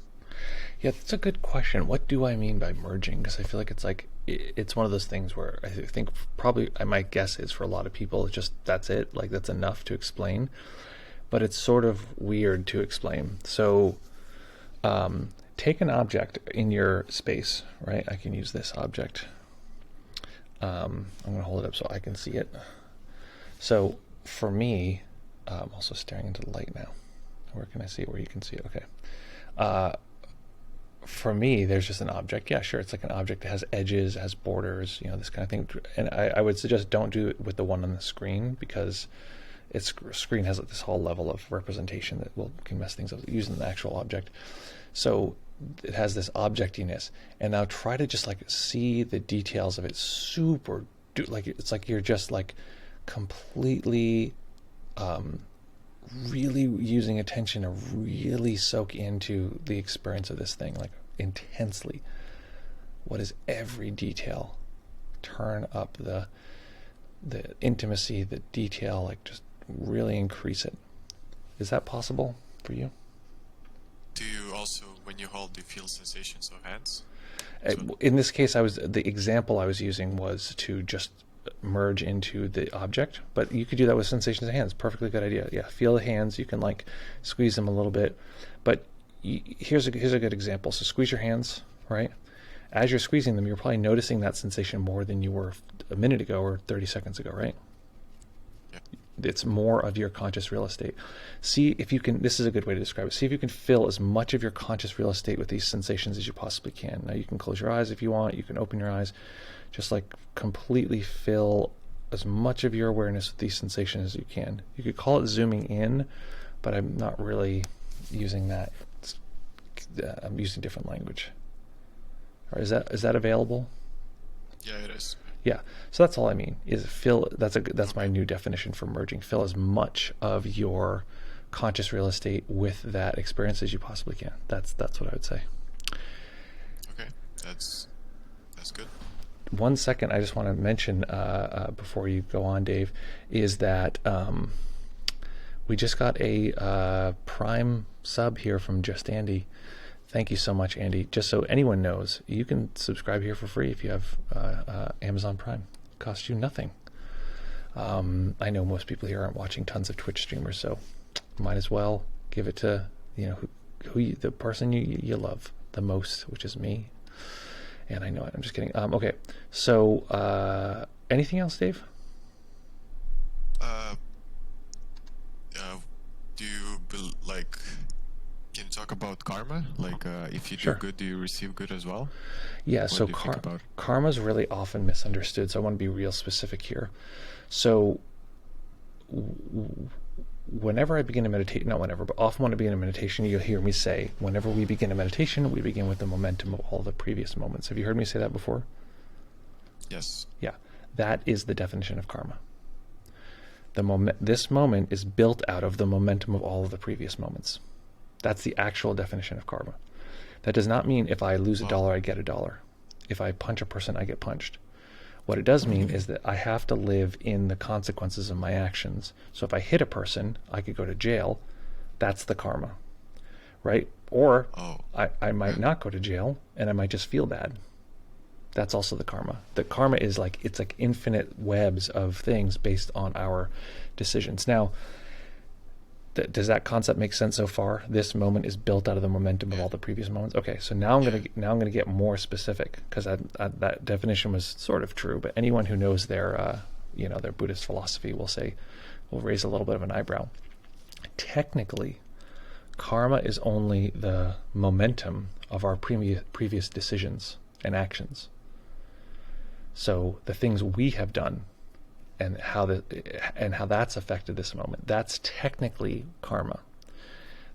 Yeah, that's a good question. What do I mean by merging? Because I feel like it's one of those things where I think probably my guess is for a lot of people, it's just that's it. Like that's enough to explain. But it's sort of weird to explain. So take an object in your space, right? I can use this object. I'm going to hold it up so I can see it. So for me, I'm also staring into the light now. Where can I see it? Where you can see it? Okay. For me, there's just an object. Yeah, sure. It's like an object that has edges, has borders, this kind of thing. And I would suggest don't do it with the one on the screen because its screen has this whole level of representation that can mess things up using the actual object. So it has this objectiness, and now try to just like see the details of it. It's like you're just like completely, really using attention to really soak into the experience of this thing, like intensely. What is every detail? Turn up the intimacy, the detail, like just really increase it. Is that possible for you? Do you also, when you hold, do you feel sensations of hands? In this case, the example I was using was to just merge into the object, but you could do that with sensations of hands. Perfectly good idea. Yeah, feel the hands. You can like squeeze them a little bit, but here's a good example. So squeeze your hands, right? As you're squeezing them, you're probably noticing that sensation more than you were a minute ago or 30 seconds ago, right? Yeah. It's more of your conscious real estate. See if you can, this is a good way to describe it. See if you can fill as much of your conscious real estate with these sensations as you possibly can. Now you can close your eyes if you want, you can open your eyes. Just like completely fill as much of your awareness with these sensations as you can. You could call it zooming in, but I'm not really using that. I'm using different language. Or is that available? Yeah, it is. Yeah. So that's all I mean is fill. That's my new definition for merging. Fill as much of your conscious real estate with that experience as you possibly can. That's what I would say. Okay, that's good. 1 second, I just want to mention before you go on, Dave, is that we just got a Prime sub here from Just Andy. Thank you so much, Andy. Just so anyone knows, you can subscribe here for free if you have Amazon Prime. It costs you nothing. I know most people here aren't watching tons of Twitch streamers, so might as well give it to the person you love the most, which is me. And I know it. I'm just kidding. Okay. So, anything else, Dave? Do you can you talk about karma? Like, if you Sure. do good, do you receive good as well? Yeah. What So do you think about? karma is really often misunderstood. So I want to be real specific here. So whenever I begin a meditation, not whenever, but often when I begin a meditation, you'll hear me say, whenever we begin a meditation, we begin with the momentum of all the previous moments. Have you heard me say that before? Yes. Yeah. That is the definition of karma. This moment is built out of the momentum of all of the previous moments. That's the actual definition of karma. That does not mean if I lose a dollar, I get a dollar. If I punch a person, I get punched. What it does mean is that I have to live in the consequences of my actions. So if I hit a person, I could go to jail, That's the karma, right? Or Oh. I might not go to jail and I might just feel bad. That's also the karma. The karma is like, it's like infinite webs of things based on our decisions. Now, does that concept make sense so far? This moment is built out of the momentum of all the previous moments. Okay, so now I'm gonna get more specific, because that definition was sort of true, but anyone who knows their their Buddhist philosophy will raise a little bit of an eyebrow. Technically, karma is only the momentum of our previous decisions and actions. So the things we have done and how that's affected this moment, that's technically karma.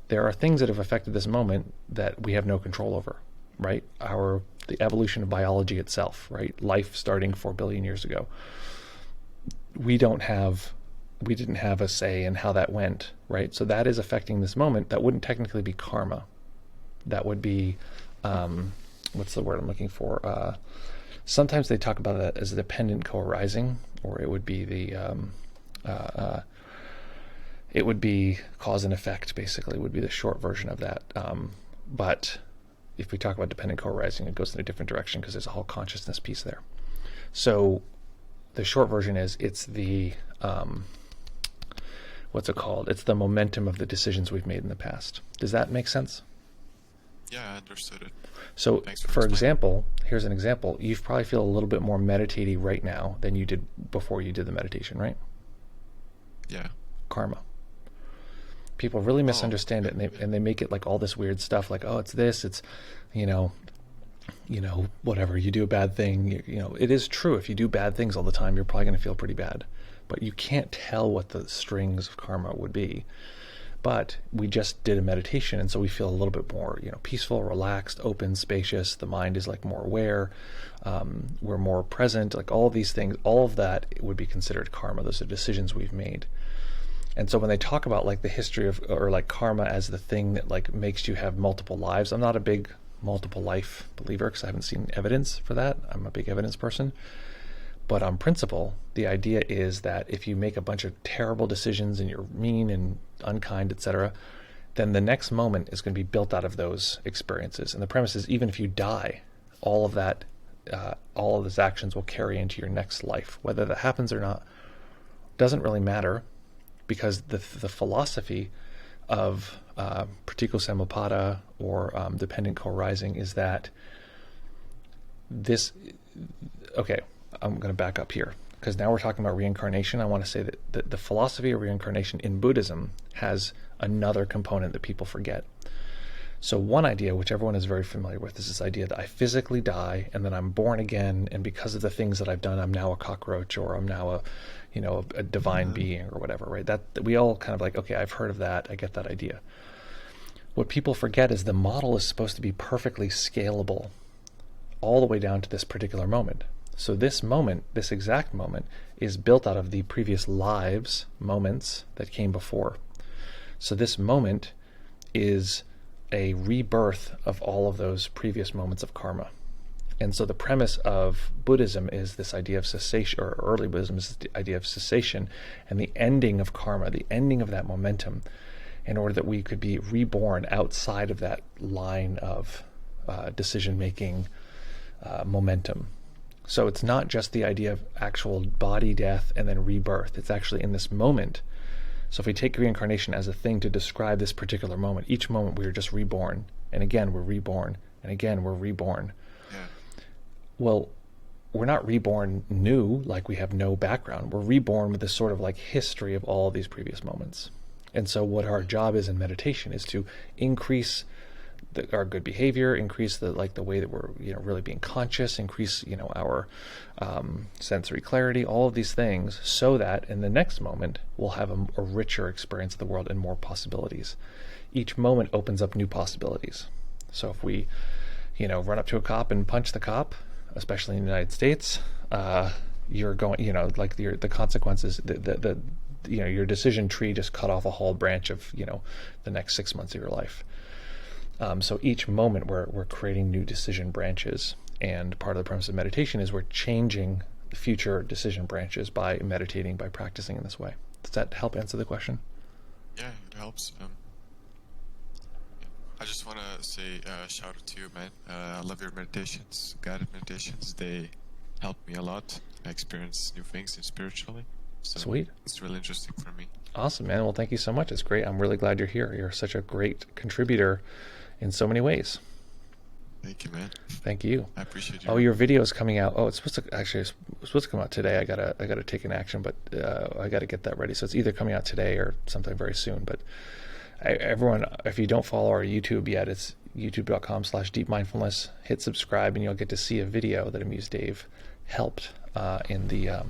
There are things that have affected this moment that we have no control over, right? The evolution of biology itself, right? Life starting 4 billion years ago. We didn't have a say in how that went, right? So that is affecting this moment. That wouldn't technically be karma. That would be, what's the word I'm looking for? Sometimes they talk about it as a dependent co-arising, or it would be it would be cause and effect, basically, would be the short version of that. But if we talk about dependent co-arising, it goes in a different direction because there's a whole consciousness piece there. So the short version is it's the, what's it called? It's the momentum of the decisions we've made in the past. Does that make sense? Yeah, I understood it. So, Thanks for explaining. example, here's an example. You probably feel a little bit more meditative right now than you did before you did the meditation, right? Yeah. Karma. People really misunderstand it, and they make it like all this weird stuff, like, oh, it's this, it's, whatever. You do a bad thing, it is true. If you do bad things all the time, you're probably going to feel pretty bad. But you can't tell what the strings of karma would be. But we just did a meditation, and so we feel a little bit more, peaceful, relaxed, open, spacious. The mind is like more aware. We're more present. Like all of these things, all of that would be considered karma. Those are decisions we've made. And so when they talk about like the history of, or like karma as the thing that like makes you have multiple lives, I'm not a big multiple life believer because I haven't seen evidence for that. I'm a big evidence person. But on principle, the idea is that if you make a bunch of terrible decisions and you're mean and unkind, etc., then the next moment is going to be built out of those experiences. And the premise is, even if you die, all of that, all of those actions will carry into your next life. Whether that happens or not doesn't really matter, because the philosophy of pratitya samuppada or dependent co-arising is that this. Okay, I'm going to back up here, because now we're talking about reincarnation. I want to say that the philosophy of reincarnation in Buddhism has another component that people forget. So one idea, which everyone is very familiar with, is this idea that I physically die and then I'm born again, and because of the things that I've done, I'm now a cockroach, or I'm now a divine being, or whatever, right? That we all kind of like, okay, I've heard of that, I get that idea. What people forget is the model is supposed to be perfectly scalable all the way down to this particular moment. So this moment, this exact moment, is built out of the previous lives, moments that came before. So this moment is a rebirth of all of those previous moments of karma. And so the premise of Buddhism is this idea of cessation, or early Buddhism is the idea of cessation and the ending of karma, the ending of that momentum, in order that we could be reborn outside of that line of decision-making momentum. So it's not just the idea of actual body death and then rebirth. It's actually in this moment. So if we take reincarnation as a thing to describe this particular moment, each moment we are just reborn, and again we're reborn, and again we're reborn. Yeah. Well, we're not reborn new, like we have no background. We're reborn with this sort of like history of all of these previous moments. And so what our job is in meditation is to increase our good behavior, increase the way that we're really being conscious, increase our sensory clarity, all of these things, so that in the next moment we'll have a richer experience of the world and more possibilities. Each moment opens up new possibilities. So if we run up to a cop and punch the cop, especially in the United States, you're going the consequences, your decision tree just cut off a whole branch of the next 6 months of your life. So each moment we're creating new decision branches, and part of the premise of meditation is we're changing the future decision branches by meditating, by practicing in this way. Does that help answer the question? Yeah, it helps. I just want to say shout out to you, man. I love your meditations, guided meditations. They help me a lot. I experience new things spiritually. So Sweet. It's really interesting for me. Awesome, man. Well, thank you so much. It's great. I'm really glad you're here. You're such a great contributor in so many ways. Thank you, man. Thank you. I appreciate you. Oh, your video is coming out. Oh, it's supposed to come out today. I gotta take an action, but I gotta get that ready. So it's either coming out today or sometime very soon. But everyone, if you don't follow our YouTube yet, it's youtube.com/deepmindfulness. Hit subscribe, and you'll get to see a video that Amuse Dave helped in the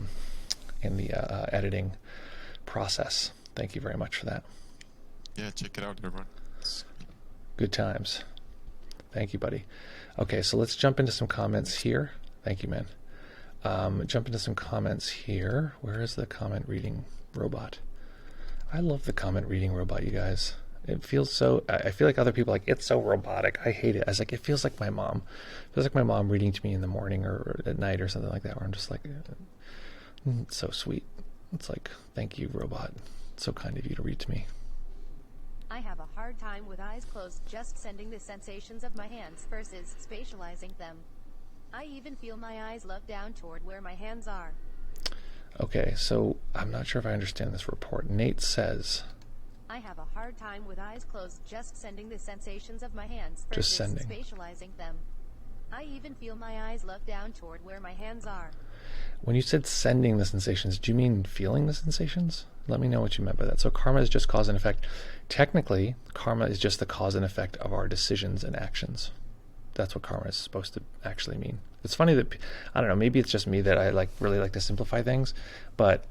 editing process. Thank you very much for that. Yeah, check it out, everyone. Good times. Thank you, buddy. Okay, so let's jump into some comments here. Thank you, man. Jump into some comments here. Where is the comment reading robot? I love the comment reading robot, you guys. It feels so, I feel like other people are like, it's so robotic. I hate it. I was like, it feels like my mom. It feels like my mom reading to me in the morning or at night or something like that, where I'm just like, it's so sweet. It's like, thank you, robot. It's so kind of you to read to me. I have a hard time with eyes closed, just sending the sensations of my hands versus spatializing them. I even feel my eyes look down toward where my hands are. Okay, so I'm not sure if I understand this report. Nate says, I have a hard time with eyes closed, just sending the sensations of my hands versus spatializing them. I even feel my eyes look down toward where my hands are. When you said sending the sensations, do you mean feeling the sensations? Let me know what you meant by that. So karma is just cause and effect. Technically, karma is just the cause and effect of our decisions and actions. That's what karma is supposed to actually mean. It's funny that, I don't know, maybe it's just me that I really like to simplify things, but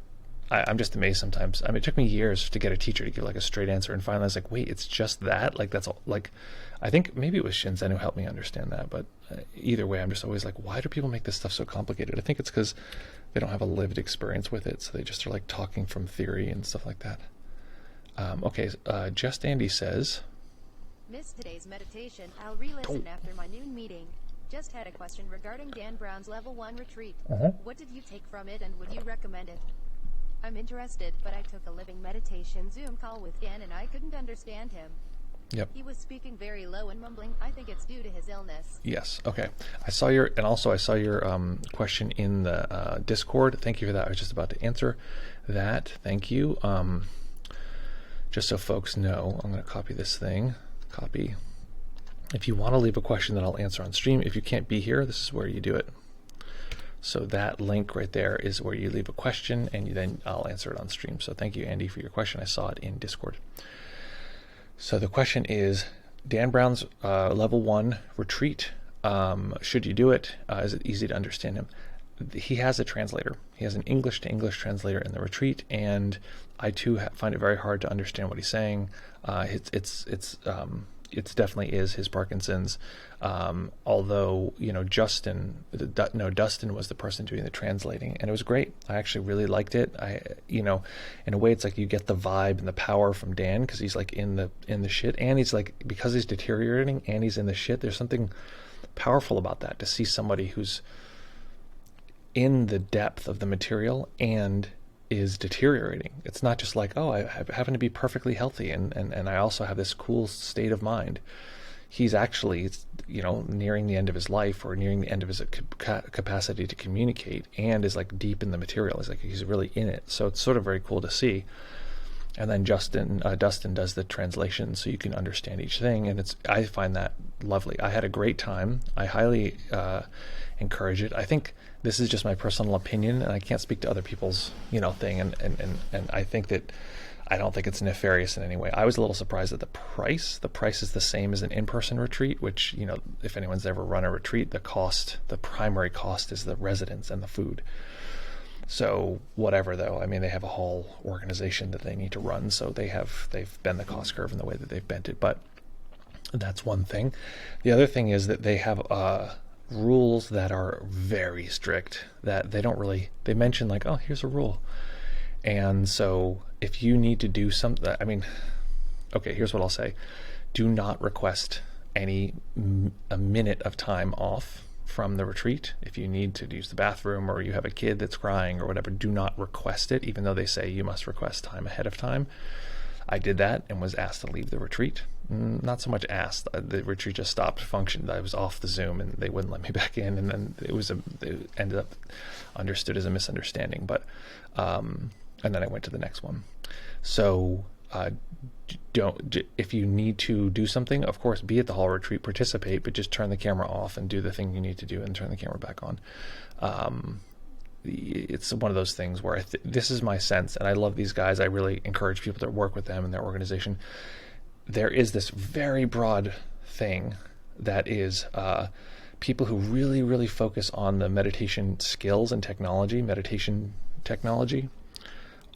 I'm just amazed sometimes. I mean, it took me years to get a teacher to give like a straight answer, and finally I was like, wait, it's just that? Like, that's all, like, I think maybe it was Shinzen who helped me understand that, but either way, I'm just always like, why do people make this stuff so complicated? I think it's because they don't have a lived experience with it, so they just are like talking from theory and stuff like that. Okay, Just Andy says, Missed today's meditation. I'll re-listen after my noon meeting. Just had a question regarding Dan Brown's level 1 retreat. What did you take from it, and would you recommend it? I'm interested, but I took a living meditation Zoom call with Dan and I couldn't understand him. Yep. He was speaking very low and mumbling. I think it's due to his illness. Yes. Okay. I saw your question in the Discord. Thank you for that. I was just about to answer that. Thank you. Just so folks know, I'm going to copy this thing. Copy. If you want to leave a question that I'll answer on stream, if you can't be here, this is where you do it. So that link right there is where you leave a question, and then I'll answer it on stream. So thank you, Andy, for your question. I saw it in Discord. So the question is, Dan Brown's level 1 retreat, should you do it? Is it easy to understand him? He has a translator. He has an English to English translator in the retreat, and I too find it very hard to understand what he's saying. It definitely is his Parkinson's. Although, Dustin was the person doing the translating, and it was great. I actually really liked it. In a way, it's like you get the vibe and the power from Dan, because he's like in the shit, and he's like, because he's deteriorating and he's in the shit, there's something powerful about that, to see somebody who's in the depth of the material and is deteriorating. It's not just like, oh, I happen to be perfectly healthy and I also have this cool state of mind. He's actually, nearing the end of his life, or nearing the end of his capacity to communicate, and is like deep in the material. He's really in it. So it's sort of very cool to see. And then Dustin does the translation, so you can understand each thing, and I find that lovely. I had a great time. I highly encourage it. I think this is just my personal opinion, and I can't speak to other people's thing, and I think that I don't think it's nefarious in any way. I was a little surprised at the price. The price is the same as an in-person retreat, which, if anyone's ever run a retreat, the primary cost is the residence and the food. So whatever, though, I mean, they have a whole organization that they need to run, so they've bent the cost curve in the way that they've bent it. But that's one thing. The other thing is that they have rules that are very strict, that they mention like, oh, here's a rule. And so if you need to do something, okay, here's what I'll say. Do not request a minute of time off from the retreat. If you need to use the bathroom, or you have a kid that's crying or whatever, do not request it, even though they say you must request time ahead of time. I did that and was asked to leave the retreat. not so much asked. The retreat just stopped function. I was off the Zoom and they wouldn't let me back in, and then it ended up understood as a misunderstanding. But and then I went to the next one. So if you need to do something, of course, be at the hall retreat, participate, but just turn the camera off and do the thing you need to do and turn the camera back on. It's one of those things where this is my sense, and I love these guys. I really encourage people to work with them and their organization. There is this very broad thing that is people who really, really focus on the meditation skills and meditation technology,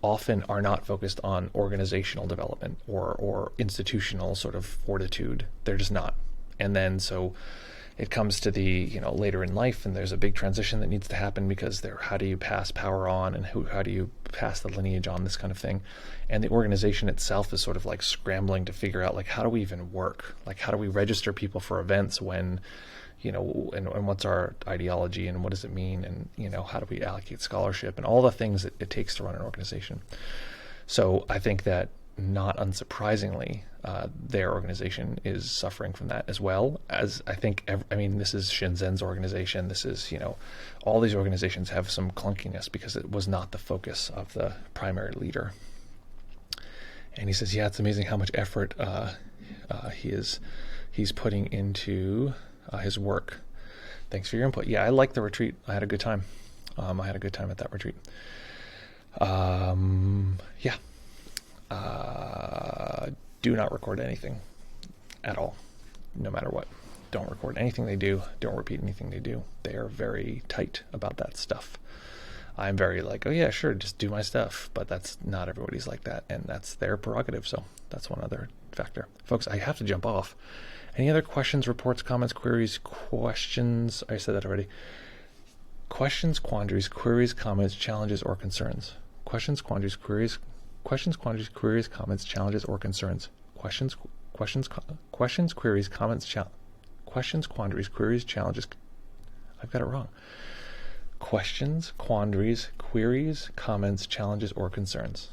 often are not focused on organizational development or institutional sort of fortitude. They're just not. And then so it comes to the, later in life, and there's a big transition that needs to happen because how do you pass power on, and how do you pass the lineage on, this kind of thing. And the organization itself is sort of like scrambling to figure out, like, how do we even work? Like, how do we register people for events when, and what's our ideology and what does it mean? And, how do we allocate scholarship and all the things that it takes to run an organization? So I think that, not unsurprisingly, their organization is suffering from that, as well as I think, this is Shinzen's organization. This is, all these organizations have some clunkiness because it was not the focus of the primary leader. And he says, yeah, it's amazing how much effort he's putting into his work. Thanks for your input. Yeah, I like the retreat. I had a good time. I had a good time at that retreat. Yeah. Do not record anything at all, no matter what. Don't record anything they do. Don't repeat anything they do. They are very tight about that stuff. I'm very like, oh yeah, sure, just do my stuff. But that's not everybody's like that, and that's their prerogative. So that's one other factor. Folks, I have to jump off. Any other questions, reports, comments, queries, questions? I said that already. Questions, quandaries, queries, comments, challenges, or concerns. Questions, quandaries, queries, comments, challenges, or concerns. Questions, queries, comments, questions, quandaries, queries, challenges. I've got it wrong. Questions, quandaries, queries, comments, challenges, or concerns.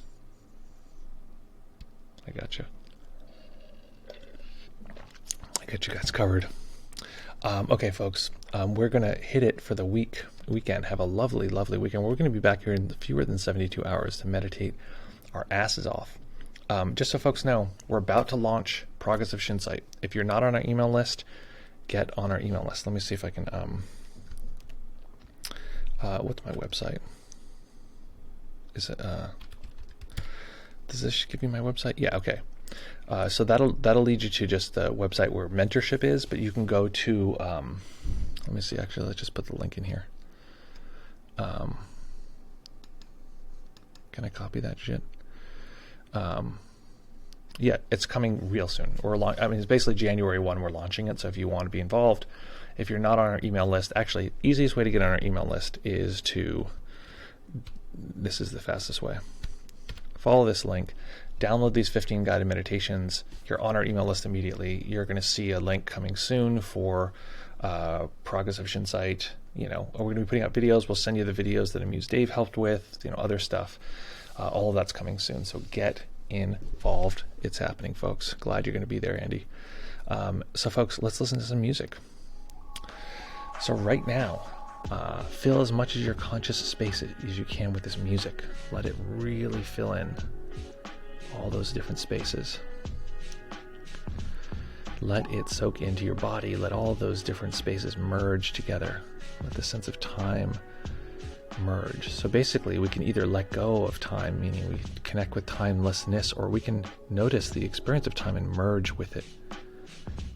I got you. I got you guys covered. Okay, folks, we're going to hit it for the weekend. Have a lovely, lovely weekend. We're going to be back here in fewer than 72 hours to meditate our asses off. Just so folks know, we're about to launch Progress of Shinsight. If you're not on our email list, get on our email list. Let me see if I can, what's my website? Is it, does this give you my website? Yeah, okay. So that'll lead you to just the website where mentorship is, but you can go to, let me see, actually, let's just put the link in here. Can I copy that shit? Yeah, it's coming real soon. It's basically January 1 we're launching it. So if you want to be involved, if you're not on our email list, actually, easiest way to get on our email list is this is the fastest way. Follow this link, download these 15 guided meditations. You're on our email list immediately. You're going to see a link coming soon for Progress of Shinsight. We're going to be putting out videos. We'll send you the videos that Amuse Dave helped with, other stuff. All of that's coming soon. So get involved. It's happening, folks. Glad you're going to be there, Andy. So, folks, let's listen to some music. So right now, fill as much of your conscious space as you can with this music. Let it really fill in all those different spaces. Let it soak into your body. Let all those different spaces merge together. Let the sense of time merge. So basically, we can either let go of time, meaning we connect with timelessness, or we can notice the experience of time and merge with it.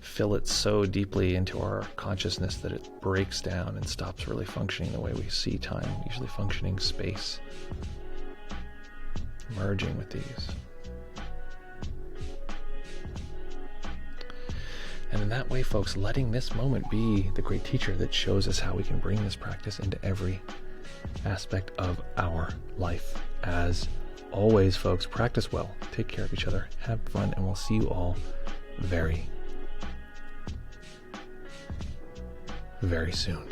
Fill it so deeply into our consciousness that it breaks down and stops really functioning the way we see time, usually functioning space. Merging with these. And in that way, folks, letting this moment be the great teacher that shows us how we can bring this practice into every aspect of our life. As always, folks, practice well, take care of each other, have fun, and we'll see you all very, very soon.